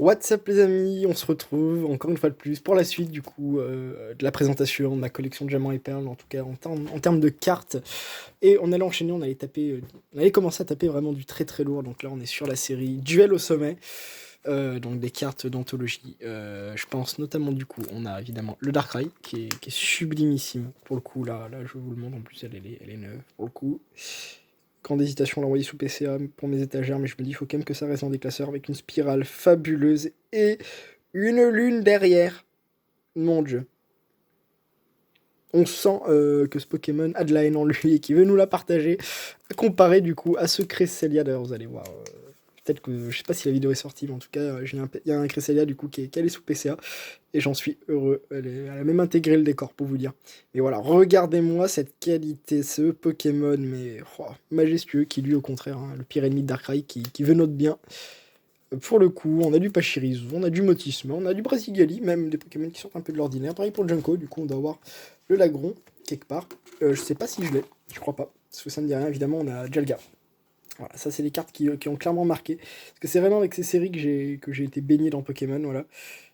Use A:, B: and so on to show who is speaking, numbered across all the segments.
A: What's up les amis, on se retrouve encore une fois de plus pour la suite du coup de la présentation de ma collection de diamants et perles, en tout cas en termes de cartes. Et on allait enchaîner, on allait commencer à taper vraiment du très très lourd. Donc là on est sur la série Duel au sommet, donc des cartes d'anthologie. Je pense notamment du coup, on a évidemment le Darkrai qui est sublimissime pour le coup, là je vous le montre, en plus elle est neuve pour le coup. Grande hésitation à l'envoyer sous PCA pour mes étagères, mais je me dis il faut quand même que ça reste en déclasseur avec une spirale fabuleuse et une lune derrière. Mon dieu. On sent que ce Pokémon a de la haine en lui et qu'il veut nous la partager, comparé du coup à ce Cresselia. D'ailleurs, vous allez voir, peut-être que, je sais pas si la vidéo est sortie, mais en tout cas, il y a un Cresselia du coup qui est calé sous PCA, et j'en suis heureux. Elle a même intégré le décor pour vous dire. Mais voilà, regardez-moi cette qualité, ce Pokémon, mais majestueux, qui lui au contraire, hein, le pire ennemi de Darkrai, qui veut notre bien. Pour le coup, on a du Pachirisu, on a du Motisme, on a du Brasigali, même des Pokémon qui sortent un peu de l'ordinaire. Pareil pour le Junko, du coup on doit avoir le Lagron, quelque part. Je sais pas si je l'ai, je crois pas, parce que ça me dit rien. Évidemment, on a Jalga. Voilà, ça c'est les cartes qui ont clairement marqué. Parce que c'est vraiment avec ces séries que j'ai été baigné dans Pokémon, voilà.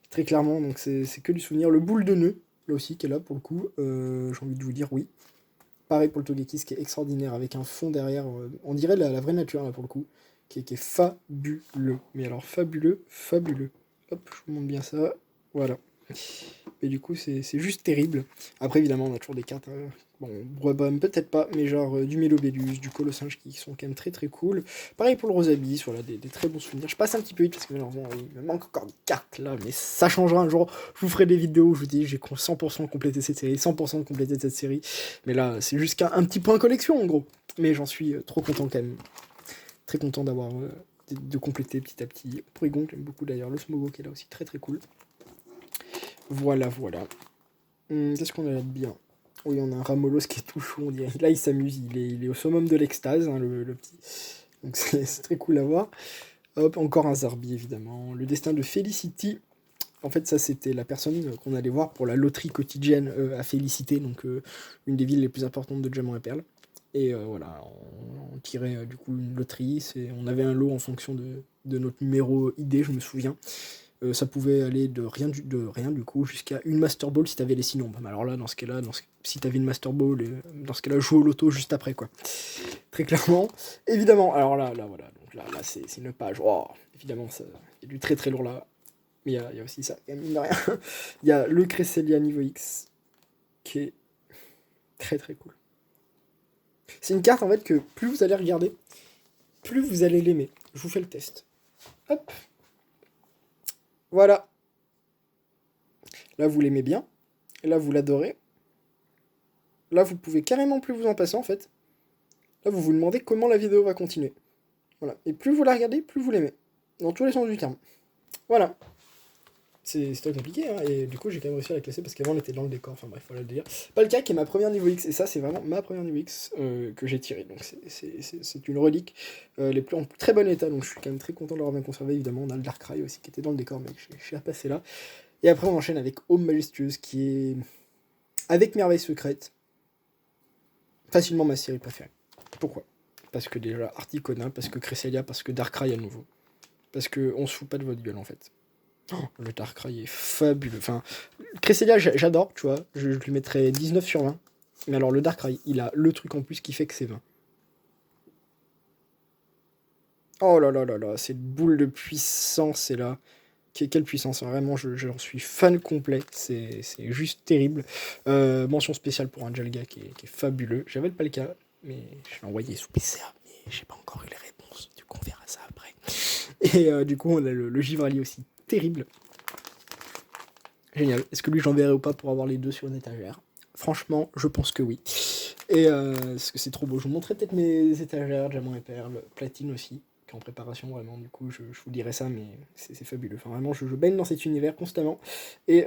A: Très clairement, donc c'est que du souvenir. Le boule de nœud, là aussi, qui est là pour le coup, j'ai envie de vous dire oui. Pareil pour le Togekiss qui est extraordinaire, avec un fond derrière, on dirait la vraie nature là pour le coup, qui est fabuleux. Mais alors fabuleux, fabuleux. Hop, je vous montre bien ça, voilà. Et du coup c'est juste terrible. Après évidemment on a toujours des cartes, bon, Brubum peut-être pas, mais genre du Mélobélus, du Colossinge qui sont quand même très très cool. Pareil pour le Rosabiss, voilà, des très bons souvenirs. Je passe un petit peu vite parce que malheureusement il me manque encore des cartes là, mais ça changera un jour. Je vous ferai des vidéos où je vous dis j'ai 100% complété cette série, 100% complété cette série. Mais là c'est juste un petit point collection en gros. Mais j'en suis trop content quand même. Très content d'avoir de compléter petit à petit. Porygon, j'aime beaucoup d'ailleurs. Le Smogo qui est là aussi, très très cool. Voilà, voilà. Qu'est-ce qu'on a là de bien? Oui, on a un Ramolos qui est tout chaud, on dirait. Là, il s'amuse, il est au summum de l'extase, hein, le petit. Donc c'est très cool à voir. Hop, encore un Zarbi, évidemment. Le destin de Felicity. En fait, ça, c'était la personne qu'on allait voir pour la loterie quotidienne à Félicité, donc une des villes les plus importantes de Diamant et Perle. Et voilà, on tirait du coup une loterie. On avait un lot en fonction de notre numéro ID, je me souviens. Ça pouvait aller de rien du coup jusqu'à une Master Ball si t'avais les 6 nombres. Mais alors là, dans ce cas-là, si t'avais une Master Ball, dans ce cas-là, joue au loto juste après, quoi. Très clairement. Évidemment, alors là, voilà. Donc là c'est une page. Oh, évidemment, il y a du très très lourd là. Mais il y a aussi ça, mine de rien. Il y a le Cresselia niveau X, qui est très très cool. C'est une carte en fait que plus vous allez regarder, plus vous allez l'aimer. Je vous fais le test. Hop. Voilà. Là, vous l'aimez bien. Là, vous l'adorez. Là, vous pouvez carrément plus vous en passer, en fait. Là, vous vous demandez comment la vidéo va continuer. Voilà. Et plus vous la regardez, plus vous l'aimez. Dans tous les sens du terme. Voilà. C'est très compliqué, hein, et du coup j'ai quand même réussi à la classer parce qu'avant elle était dans le décor, enfin bref, voilà le délire. Palkia qui est ma première niveau X, et ça c'est vraiment ma première niveau X que j'ai tirée, donc c'est une relique, elle est plus en très bon état, donc je suis quand même très content de l'avoir bien conservé. Évidemment on a le Darkrai aussi qui était dans le décor, mais je suis repassé là. Et après on enchaîne avec Home Majestueuse qui est, avec Merveille Secrète, facilement ma série préférée. Pourquoi? Parce que déjà Articona, parce que Cresselia, parce que Darkrai à nouveau. Parce que on se fout pas de votre gueule en fait. Oh, le Darkrai est fabuleux. Enfin, Cresselia, j'adore, tu vois. Je lui mettrais 19 sur 20. Mais alors, le Darkrai, il a le truc en plus qui fait que c'est 20. Oh là là là là, cette boule de puissance, c'est là. Quelle puissance, hein. Vraiment, j'en suis fan complet. C'est juste terrible. Mention spéciale pour un Jalga qui est fabuleux. J'avais le Palka, mais je l'ai envoyé sous PCA. Mais j'ai pas encore eu les réponses. Du coup, on verra ça après. Et du coup, on a le Givrali aussi. Terrible. Génial. Est-ce que lui j'enverrai ou pas pour avoir les deux sur une étagère? Franchement, je pense que oui. Et parce que c'est trop beau. Je vous montrerai peut-être mes étagères, diamant et perles, platine aussi, qui est en préparation vraiment. Du coup, je vous dirai ça, mais c'est fabuleux. Enfin, vraiment, je baigne dans cet univers constamment. Et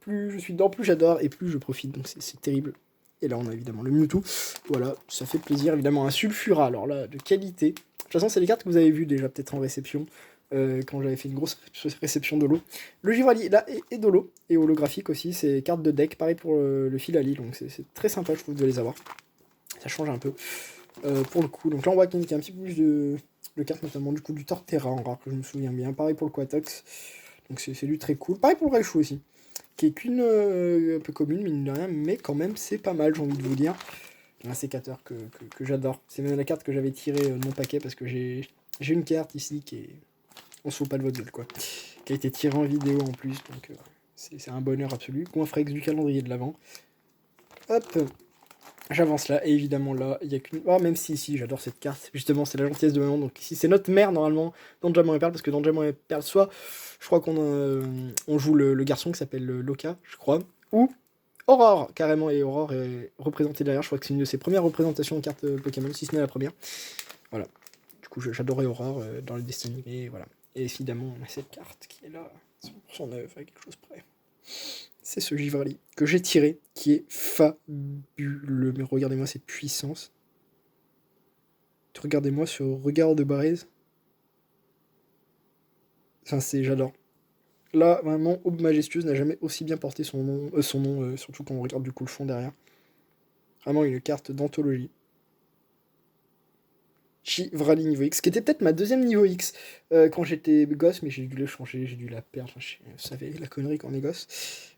A: plus je suis dedans, plus j'adore et plus je profite. Donc c'est terrible. Et là, on a évidemment le Mewtwo. Voilà, ça fait plaisir. Évidemment, un Sulfura. Alors là, de qualité. De toute façon, c'est les cartes que vous avez vues déjà peut-être en réception. Quand j'avais fait une grosse réception d'holo. Le Givrali là est d'holo et holographique aussi, c'est carte de deck, pareil pour le Filali, donc c'est très sympa je trouve de les avoir. Ça change un peu pour le coup. Donc là on voit qu'il y a un petit peu plus de cartes, notamment du coup du Torterra en rare que je me souviens bien. Pareil pour le Quatox. Donc c'est du très cool. Pareil pour le Raichu aussi, qui est qu'une un peu commune, mine de rien, mais quand même c'est pas mal, j'ai envie de vous dire. Un sécateur que j'adore. C'est même la carte que j'avais tirée de mon paquet, parce que j'ai une carte ici qui est... On se fout pas de votre gueule, quoi. Qui a été tirée en vidéo en plus, donc c'est un bonheur absolu. Coinfrex du calendrier de l'avant. Hop, j'avance là, et évidemment là, il y a qu'une... Oh, même si, j'adore cette carte. Justement, c'est la gentillesse de maman. Donc ici, c'est notre mère, normalement, dans Diamant et Perle, parce que dans Diamant et Perle, soit, je crois on joue le garçon qui s'appelle Loka, je crois, ou Aurore, carrément, et Aurore est représentée derrière. Je crois que c'est une de ses premières représentations en carte Pokémon, si ce n'est la première. Voilà. Du coup, j'adorais Aurore dans le dessin animé, voilà. Et évidemment, on a cette carte qui est là, 100% neuve, à quelque chose près. C'est ce Givrali que j'ai tiré, qui est fabuleux. Mais regardez-moi cette puissance. Regardez-moi ce regard de Barrez. Enfin, j'adore. Là, vraiment, Aube Majestueuse n'a jamais aussi bien porté son nom, surtout quand on regarde du coup le fond derrière. Vraiment une carte d'anthologie. Givrali niveau X, qui était peut-être ma deuxième niveau X quand j'étais gosse, mais j'ai dû le changer, j'ai dû la perdre. Enfin, vous savez, la connerie quand on est gosse.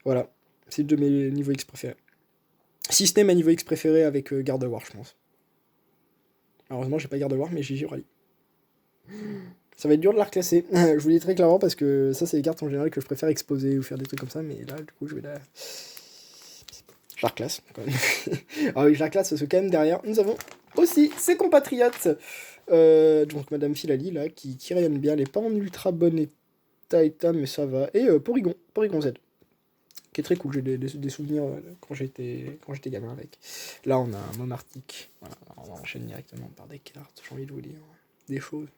A: Voilà, c'est deux de mes niveaux X préférés. Si ce n'est ma niveau X préféré avec Gardevoir, je pense. Malheureusement, j'ai pas Gardevoir, mais j'ai Givrali. Ça va être dur de la reclasser. Je vous le dis très clairement parce que ça, c'est les cartes en général que je préfère exposer ou faire des trucs comme ça, mais là, du coup, je la reclasse quand même. Ah oui, je la reclasse parce que quand même derrière, nous avons aussi ses compatriotes. Donc Madame Filali, là, qui rayonne bien. Elle est pas en ultra bon état, mais ça va. Et Porygon Z, qui est très cool. J'ai des souvenirs quand j'étais gamin avec. Là, on a un Momartic. Voilà, on enchaîne directement par des cartes, j'ai envie de vous dire. Des choses.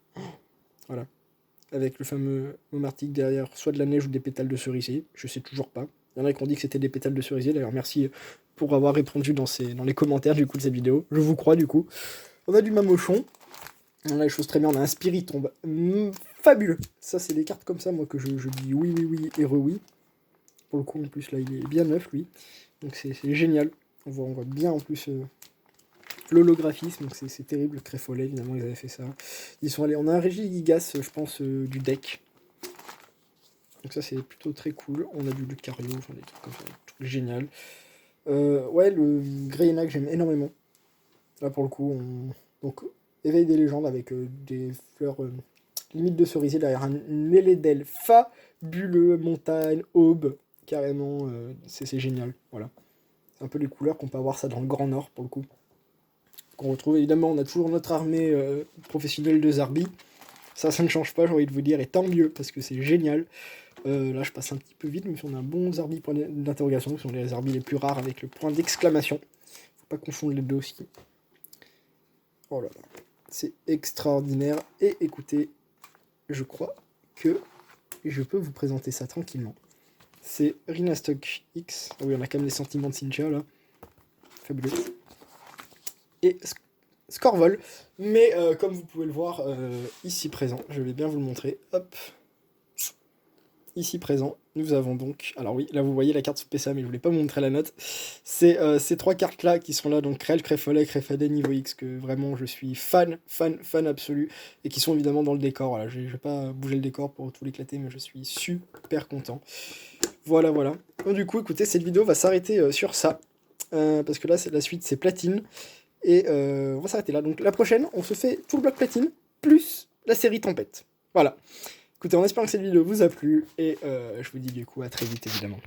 A: Voilà. Avec le fameux Momartic derrière, soit de la neige ou des pétales de cerisier. Je sais toujours pas. Il y en a qui ont dit que c'était des pétales de cerisier. D'ailleurs, merci pour avoir répondu dans les commentaires du coup de cette vidéo. Je vous crois du coup. On a du Mamochon. On a les choses très bien. On a un Spiritomb. Fabuleux. Ça, c'est des cartes comme ça, moi, que je dis oui et oui. Pour le coup, en plus, là, il est bien neuf, lui. Donc, c'est génial. On voit bien, en plus, l'holographisme. Donc, c'est terrible. Le Créfolet, évidemment, ils avaient fait ça. Ils sont allés... On a un Régigigas, je pense, du deck. Donc, ça, c'est plutôt très cool. On a du Lucario, enfin, des trucs comme ça. Tout génial. Ouais, le Greyena que j'aime énormément. Là, pour le coup, donc, éveil des légendes avec des fleurs limite de cerisier derrière un Nélédel fabuleux, montagne, aube, carrément, c'est génial, voilà. C'est un peu les couleurs qu'on peut avoir ça dans le Grand Nord, pour le coup. Qu'on retrouve, évidemment, on a toujours notre armée professionnelle de Zarbi. Ça ne change pas, j'ai envie de vous dire, et tant mieux, parce que c'est génial. Là, je passe un petit peu vite, mais si on a un bon Zarbi point d'interrogation, ce sont les Zarbis les plus rares avec le point d'exclamation. Faut pas confondre les deux aussi. Oh là là, c'est extraordinaire. Et écoutez, je crois que je peux vous présenter ça tranquillement. C'est Rhinastock X. Ah oui, on a quand même les sentiments de Cynthia, là. Fabuleux. Et Scorvol. Mais comme vous pouvez le voir ici présent, je vais bien vous le montrer. Hop. Ici présent, nous avons donc... Alors oui, là vous voyez la carte sous PSA, mais je voulais pas vous montrer la note. C'est ces trois cartes-là qui sont là, donc Krell, Créfolet, Créfadet niveau X, que vraiment je suis fan absolu, et qui sont évidemment dans le décor. Voilà, je vais pas bouger le décor pour tout l'éclater, mais je suis super content. Voilà. Donc, du coup, écoutez, cette vidéo va s'arrêter sur ça, parce que là, la suite, c'est Platine, et on va s'arrêter là. Donc la prochaine, on se fait tout le bloc Platine, plus la série Tempête. Voilà. Écoutez, en espérant que cette vidéo vous a plu, et je vous dis du coup à très vite évidemment.